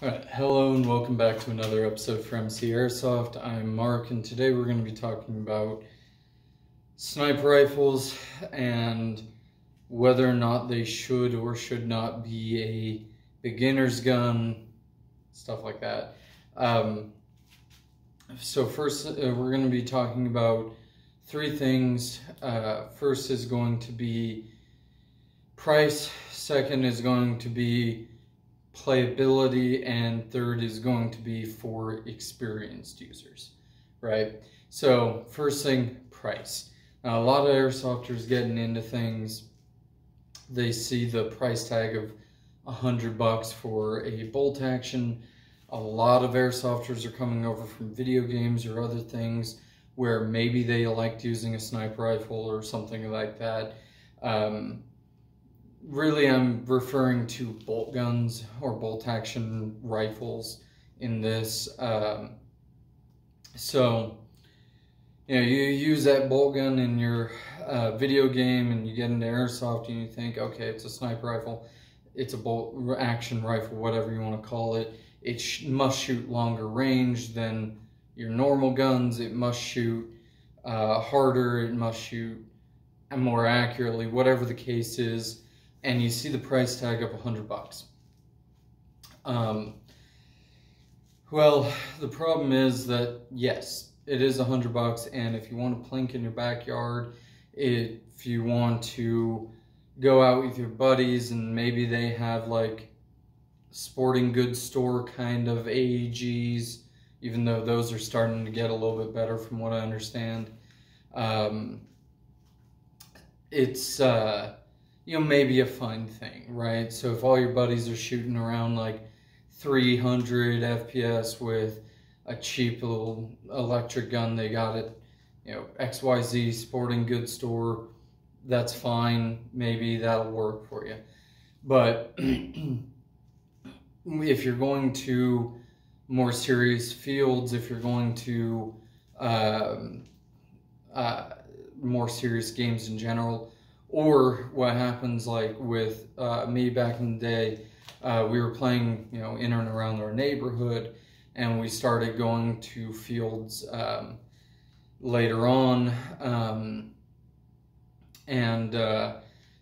Alright, hello and welcome back to another episode from MC Airsoft. I'm Mark, and today we're going to be talking about sniper rifles and whether or not they should or should not be a beginner's gun, stuff like that. So first, we're going to be talking about three things. First is going to be price, second is going to be playability, and third is going to be for experienced users, right? So first thing, price. Now, a lot of airsofters getting into things, they see the price tag of $100 for a bolt action. A lot of airsofters are coming over from video games or other things where maybe they liked using a sniper rifle or something like that. Really, I'm referring to bolt guns or bolt action rifles in this. So, you use that bolt gun in your video game and you get into airsoft and you think, okay, it's a sniper rifle, it's a bolt action rifle, whatever you want to call it. It must shoot longer range than your normal guns. It must shoot harder. It must shoot more accurately, whatever the case is. And you see the price tag of $100. Well, the problem is that, yes, it is $100, and if you want to plink in your backyard, if you want to go out with your buddies and maybe they have like sporting goods store kind of AEGs, even though those are starting to get a little bit better from what I understand, it's maybe a fun thing, right? So if all your buddies are shooting around like 300 FPS with a cheap little electric gun they got at, XYZ sporting goods store, that's fine. Maybe that'll work for you. But if you're going to more serious fields, if you're going to more serious games in general, or what happens like with me back in the day, we were playing, in and around our neighborhood, and we started going to fields later on,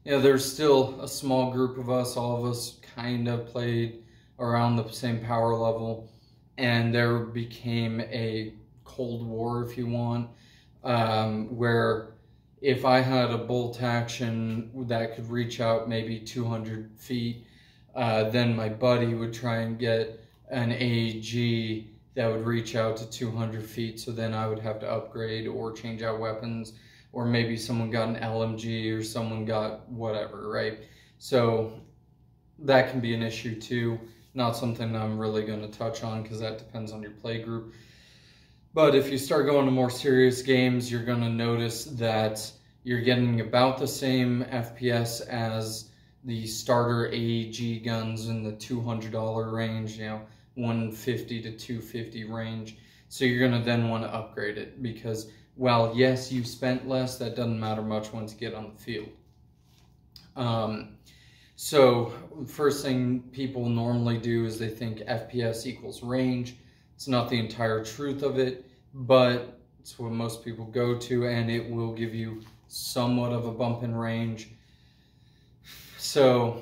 there's still a small group of us, all of us kind of played around the same power level, and there became a Cold War, if you want, where if I had a bolt action that could reach out maybe 200 feet, then my buddy would try and get an AEG that would reach out to 200 feet. So then I would have to upgrade or change out weapons, or maybe someone got an LMG or someone got whatever, right? So that can be an issue too. Not something I'm really going to touch on because that depends on your play group. But if you start going to more serious games, you're going to notice that you're getting about the same FPS as the starter AEG guns in the $200 range, $150 to $250 range. So you're going to then want to upgrade it because, while yes, you spent less, that doesn't matter much once you get on the field. So first thing people normally do is they think FPS equals range. It's not the entire truth of it, but it's what most people go to, and it will give you somewhat of a bump in range. So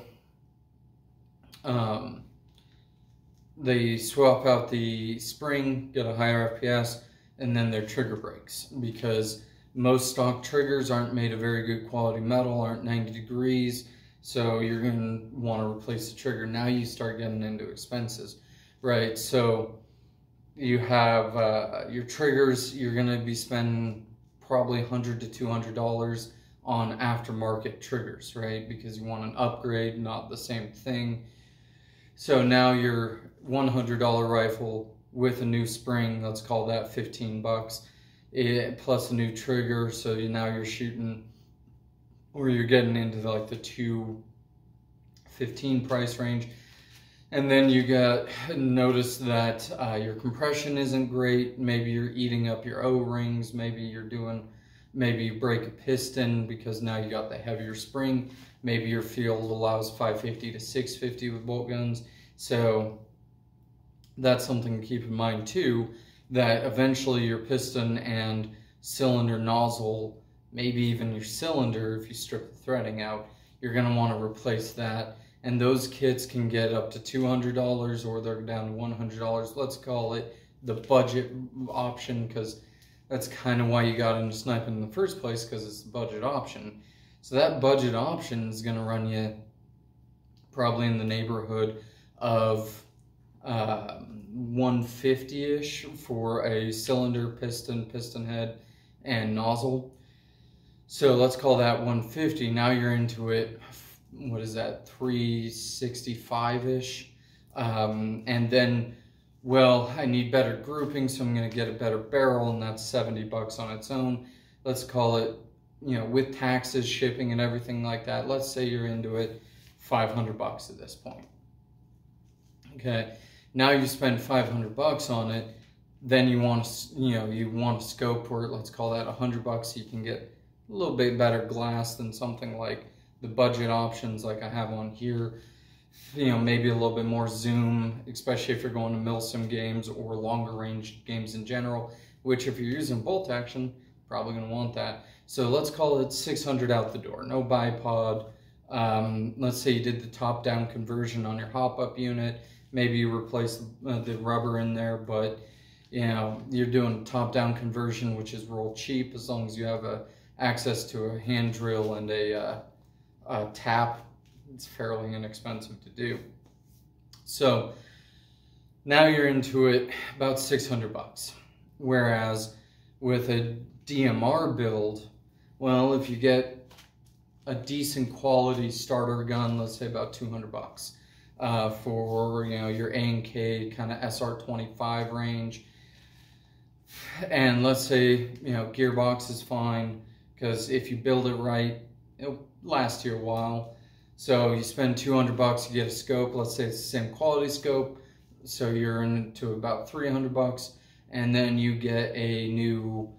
they swap out the spring, get a higher FPS, and then their trigger breaks, because most stock triggers aren't made of very good quality metal, aren't 90 degrees, so you're going to want to replace the trigger. Now you start getting into expenses, right? So you have your triggers, you're going to be spending probably $100 to $200 on aftermarket triggers, right? Because you want an upgrade, not the same thing. So now your $100 rifle with a new spring, let's call that $15, plus a new trigger. So now you're shooting, or you're getting into like the $215 price range. And then you notice that your compression isn't great. Maybe you're eating up your O-rings. Maybe you break a piston because now you got the heavier spring. Maybe your field allows 550 to 650 with bolt guns. So that's something to keep in mind too, that eventually your piston and cylinder nozzle, maybe even your cylinder, if you strip the threading out, you're going to want to replace that. And those kits can get up to $200 or they're down to $100. Let's call it the budget option, because that's kind of why you got into sniping in the first place, because it's the budget option. So that budget option is going to run you probably in the neighborhood of 150-ish for a cylinder, piston head, and nozzle. So let's call that 150. Now you're into it, what is that, 365-ish? And then, well, I need better grouping, so I'm going to get a better barrel, and that's $70 on its own. Let's call it, you know, with taxes, shipping, and everything like that, let's say you're into it $500 at this point. Okay, now you spend $500 on it, then you want to, you want a scope where, let's call that $100, so you can get a little bit better glass than something like the budget options like I have on here. Maybe a little bit more zoom, especially if you're going to milsim games or longer range games in general, which if you're using bolt action, probably going to want that. So let's call it 600 out the door, no bipod. Let's say you did the top-down conversion on your hop-up unit. Maybe you replace the rubber in there, but you're doing top-down conversion, which is real cheap as long as you have access to a hand drill and a tap. It's fairly inexpensive to do. So now you're into it about $600. Whereas with a DMR build, well, if you get a decent quality starter gun, let's say about $200 for your A&K kind of SR25 range, and let's say gearbox is fine, because if you build it right, it'll last you a while. So you spend $200, you get a scope. Let's say it's the same quality scope, so you're into about $300, and then you get a new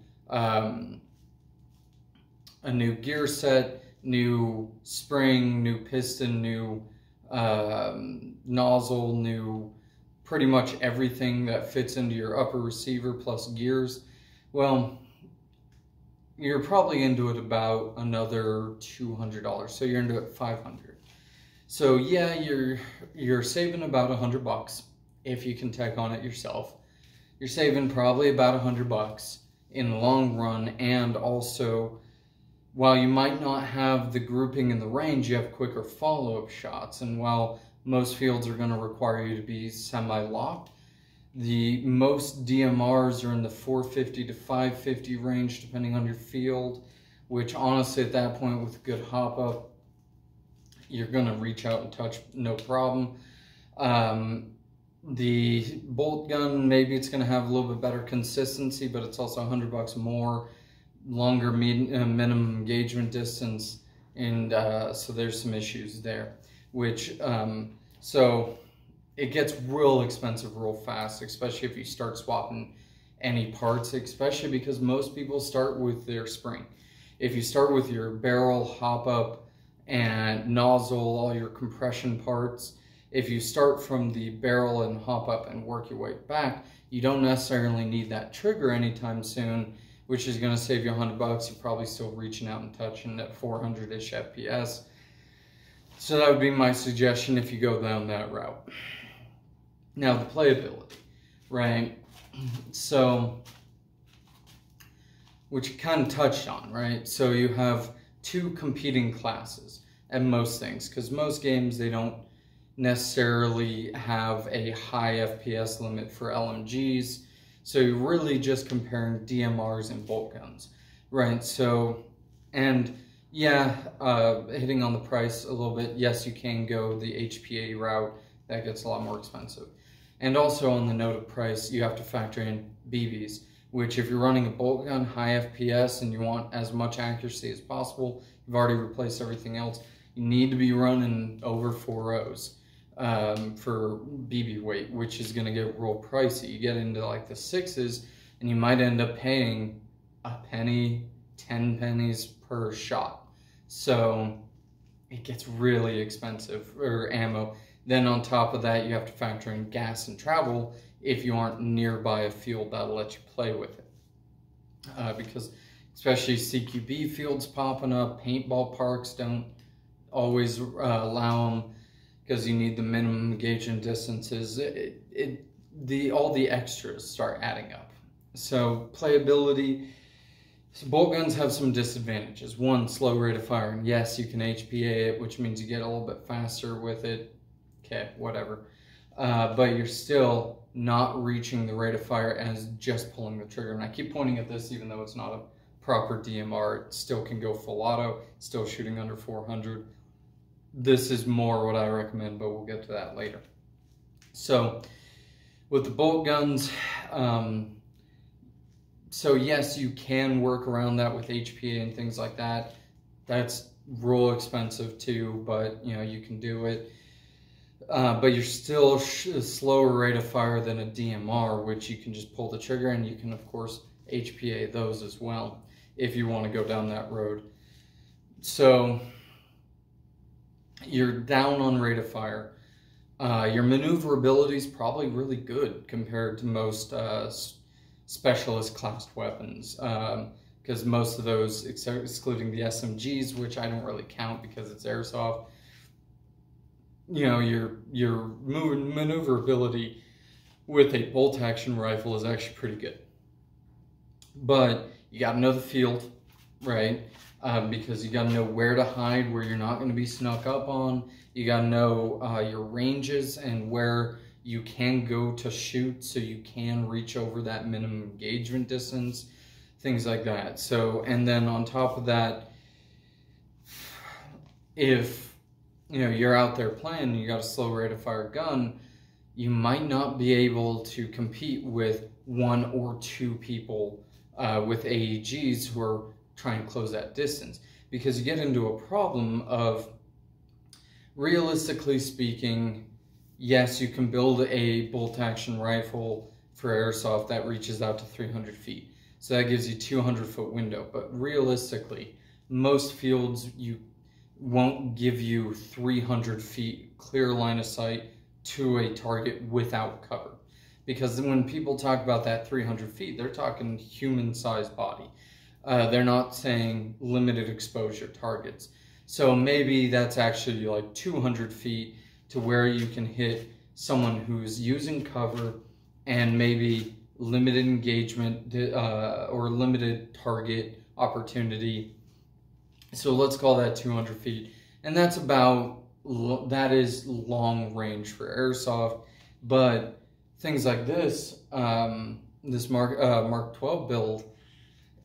gear set, new spring, new piston, new nozzle, new pretty much everything that fits into your upper receiver plus gears. Well, you're probably into it about another $200, so you're into it $500. So yeah, you're saving about $100 if you can tech on it yourself. You're saving probably about $100 in the long run, and also, while you might not have the grouping in the range, you have quicker follow-up shots. And while most fields are going to require you to be semi-locked, the most DMRs are in the 450 to 550 range, depending on your field, which honestly at that point with good hop-up, you're going to reach out and touch no problem. The bolt gun, maybe it's going to have a little bit better consistency, but it's also $100 more, longer minimum engagement distance, and so there's some issues there, which so it gets real expensive real fast, especially if you start swapping any parts, especially because most people start with their spring. If you start with your barrel, hop up, and nozzle, all your compression parts, if you start from the barrel and hop up and work your way back, you don't necessarily need that trigger anytime soon, which is going to save you $100. You're probably still reaching out and touching at 400-ish FPS. So that would be my suggestion if you go down that route. Now the playability, right? So, which you kind of touched on, right? So you have two competing classes at most things, because most games, they don't necessarily have a high FPS limit for LMGs. So you're really just comparing DMRs and bolt guns, right? So, and yeah, hitting on the price a little bit, yes, you can go the HPA route. That gets a lot more expensive. And also on the note of price, you have to factor in BBs, which if you're running a bolt gun, high FPS, and you want as much accuracy as possible, you've already replaced everything else, you need to be running over 4.0s for BB weight, which is going to get real pricey. You get into like the 6s, and you might end up paying a penny, 10 pennies per shot. So it gets really expensive for ammo. Then on top of that, you have to factor in gas and travel if you aren't nearby a field that'll let you play with it. Because especially CQB fields popping up, paintball parks don't always allow them because you need the minimum engagement distances. All the extras start adding up. So playability. So bolt guns have some disadvantages. One, slow rate of fire. And yes, you can HPA it, which means you get a little bit faster with it. Okay, whatever. But you're still not reaching the rate of fire as just pulling the trigger. And I keep pointing at this even though it's not a proper DMR. It still can go full auto, still shooting under 400. This is more what I recommend, but we'll get to that later. So with the bolt guns, so yes, you can work around that with HPA and things like that. That's real expensive too, but you know, you can do it. But you're still a slower rate of fire than a DMR, which you can just pull the trigger, and you can of course HPA those as well if you want to go down that road. So you're down on rate of fire. Your maneuverability is probably really good compared to most specialist classed weapons, because most of those, excluding the SMGs, which I don't really count because it's airsoft, you know, your maneuverability with a bolt action rifle is actually pretty good. But you got to know the field, right? Because you got to know where to hide, where you're not going to be snuck up on. You got to know your ranges and where you can go to shoot so you can reach over that minimum engagement distance, things like that. So, and then on top of that, if you know you're out there playing and you got a slow rate of fire gun, you might not be able to compete with 1 or 2 people with AEGs who are trying to close that distance, because you get into a problem of, realistically speaking, yes, you can build a bolt action rifle for airsoft that reaches out to 300 feet. So that gives you 200-foot window. But realistically, most fields you won't give you 300 feet clear line of sight to a target without cover. Because when people talk about that 300 feet, they're talking human-sized body. They're not saying limited exposure targets. So maybe that's actually like 200 feet to where you can hit someone who's using cover and maybe limited engagement or limited target opportunity. So let's call that 200 feet. And that's that is long range for airsoft. But things like this, this Mark 12 build,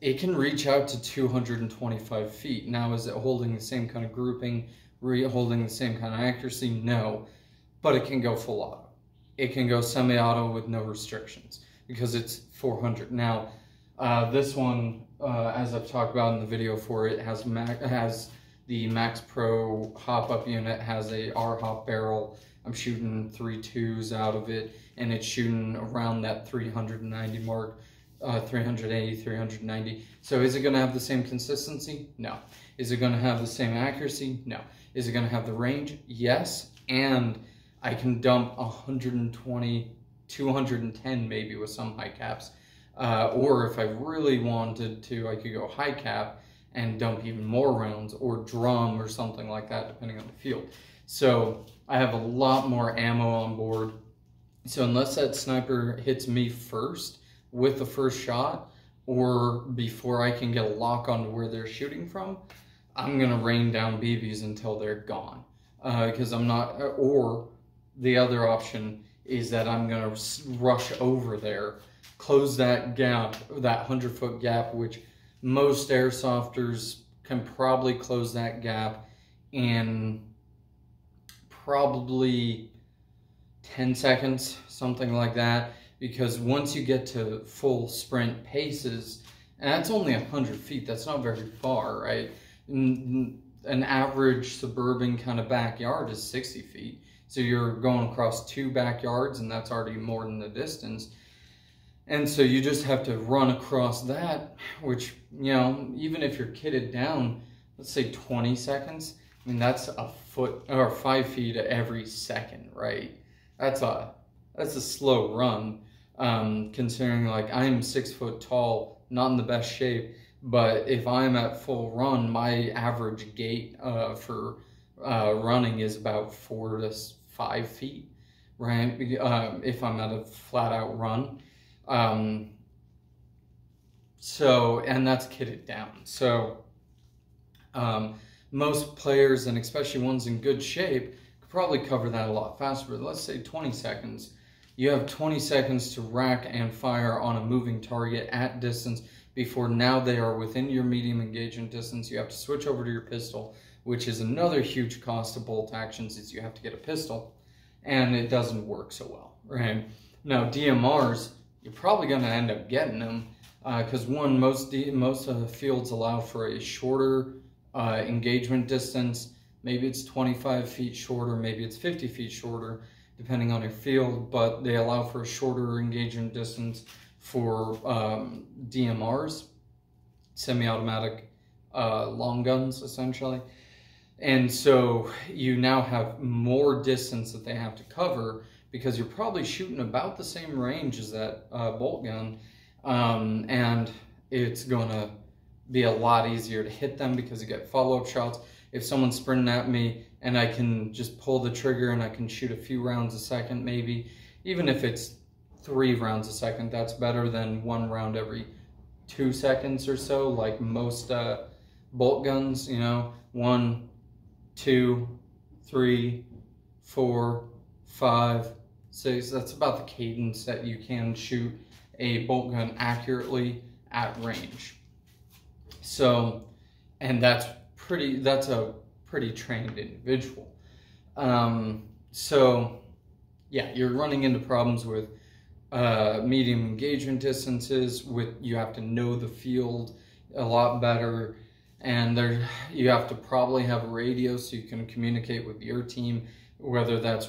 it can reach out to 225 feet. Now, is it holding the same kind of grouping, holding the same kind of accuracy? No, but it can go full auto. It can go semi-auto with no restrictions because it's 400. Now, this one, as I've talked about in the video for it, has the Max Pro hop-up unit, has a R-hop barrel. I'm shooting 3.2s out of it, and it's shooting around that 390 mark. 380, 390. So is it going to have the same consistency? No. Is it going to have the same accuracy? No. Is it going to have the range? Yes. And I can dump 120, 210 maybe with some high caps. Or if I really wanted to, I could go high cap and dump even more rounds, or drum or something like that, depending on the field. So I have a lot more ammo on board. So unless that sniper hits me first with the first shot, or before I can get a lock onto where they're shooting from, I'm gonna rain down BBs until they're gone. Because I'm not, or the other option is that I'm gonna rush over there, close that gap, that 100-foot gap, which most airsofters can probably close that gap in probably 10 seconds, something like that. Because once you get to full sprint paces, and that's only 100 feet, that's not very far, right? An average suburban kind of backyard is 60 feet. So you're going across 2 backyards, and that's already more than the distance. And so you just have to run across that, which, you know, even if you're kitted down, let's say 20 seconds, I mean, that's a foot or 5 feet every second, right? That's a slow run. Considering like I'm 6 foot tall, not in the best shape, but if I'm at full run, my average gait for running is about 4 to 5 feet, right? If I'm at a flat out run. So, and that's kitted down. So, most players, and especially ones in good shape, could probably cover that a lot faster. But let's say 20 seconds. You have 20 seconds to rack and fire on a moving target at distance before now they are within your medium engagement distance. You have to switch over to your pistol, which is another huge cost of bolt actions, is you have to get a pistol, and it doesn't work so well, right? Now, DMRs, you're probably going to end up getting them because one, most of the fields allow for a shorter engagement distance. Maybe it's 25 feet shorter, maybe it's 50 feet shorter, depending on your field, but they allow for a shorter engagement distance for DMRs, semi-automatic long guns, essentially. And so you now have more distance that they have to cover because you're probably shooting about the same range as that bolt gun, and it's going to be a lot easier to hit them because you get follow-up shots. If someone's sprinting at me and I can just pull the trigger and I can shoot a few rounds a second, maybe, even if it's 3 rounds a second, that's better than 1 round every 2 seconds or so, like most bolt guns, you know, 1, 2, 3, 4, 5, 6. That's about the cadence that you can shoot a bolt gun accurately at range. So, and that's a pretty trained individual. So yeah, you're running into problems with medium engagement distances. You have to know the field a lot better, and you have to probably have a radio so you can communicate with your team, whether that's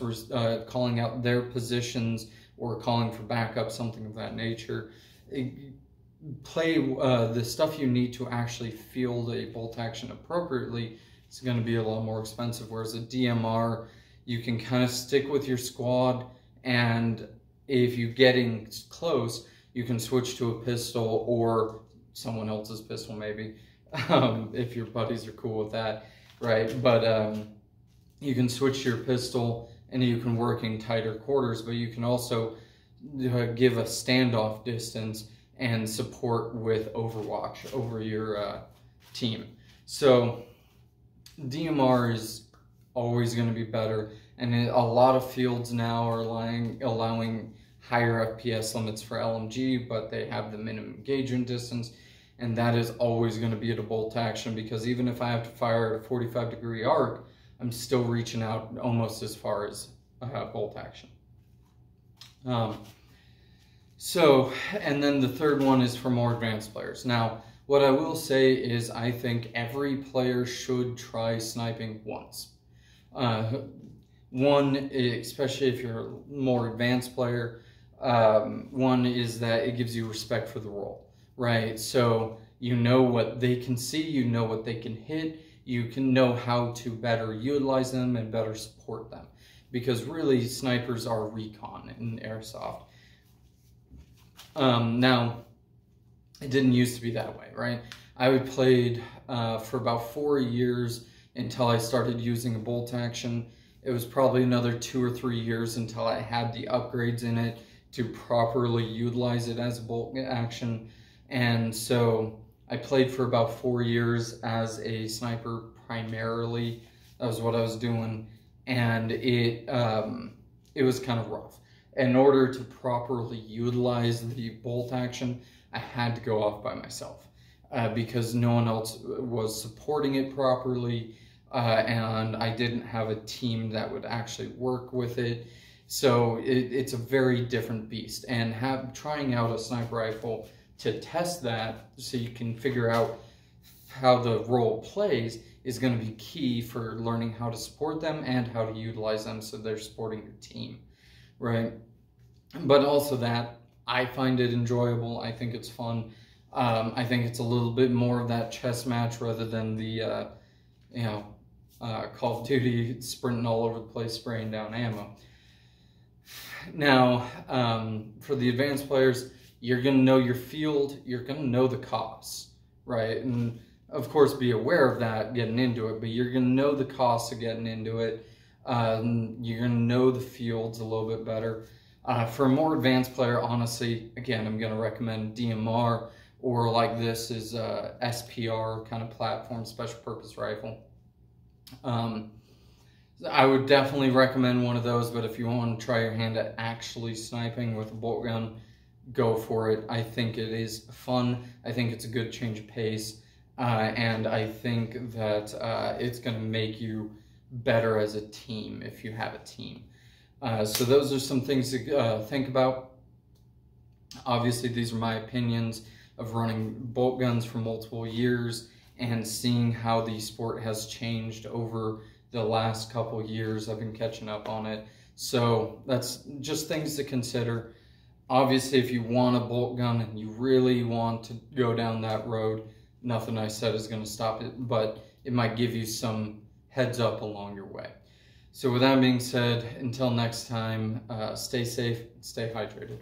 calling out their positions or calling for backup, something of that nature. The stuff you need to actually field a bolt action appropriately is going to be a lot more expensive, whereas a DMR, you can kind of stick with your squad, and if you're getting close, you can switch to a pistol or someone else's pistol maybe, if your buddies are cool with that, right? But you can switch to your pistol and you can work in tighter quarters, but you can also give a standoff distance and support with overwatch over your team. So DMR is always going to be better, and a lot of fields now are allowing higher FPS limits for LMG, but they have the minimum engagement distance, and that is always going to be at a bolt action, because even if I have to fire at a 45-degree arc, I'm still reaching out almost as far as bolt action. So, and then the third one is for more advanced players. Now, what I will say is I think every player should try sniping once. One, especially if you're a more advanced player, one is that it gives you respect for the role, right? So you know what they can see, you know what they can hit, you can know how to better utilize them and better support them. Because really, snipers are recon in Airsoft. Now, it didn't used to be that way, right? I played for about 4 years until I started using a bolt action. It was probably another 2 or 3 years until I had the upgrades in it to properly utilize it as a bolt action. And so I played for about 4 years as a sniper primarily. That was what I was doing. And it was kind of rough. In order to properly utilize the bolt action, I had to go off by myself because no one else was supporting it properly, and I didn't have a team that would actually work with it. So it's a very different beast, and trying out a sniper rifle to test that so you can figure out how the role plays is going to be key for learning how to support them and how to utilize them so they're supporting your team, right? But also that, I find it enjoyable. I think it's fun. I think it's a little bit more of that chess match rather than the, Call of Duty sprinting all over the place, spraying down ammo. Now, for the advanced players, you're going to know your field, you're going to know the costs, right? And of course, be aware of that getting into it, but you're going to know the costs of getting into it. You're going to know the fields a little bit better. For a more advanced player, honestly, again, I'm going to recommend DMR, or like this is SPR kind of platform, special purpose rifle. I would definitely recommend one of those, but if you want to try your hand at actually sniping with a bolt gun, go for it. I think it is fun. I think it's a good change of pace, and I think that it's going to make you better as a team if you have a team. So those are some things to think about. Obviously, these are my opinions of running bolt guns for multiple years and seeing how the sport has changed over the last couple years. I've been catching up on it. So that's just things to consider. Obviously, if you want a bolt gun and you really want to go down that road, nothing I said is going to stop it, but it might give you some heads up along your way. So with that being said, until next time, stay safe, stay hydrated.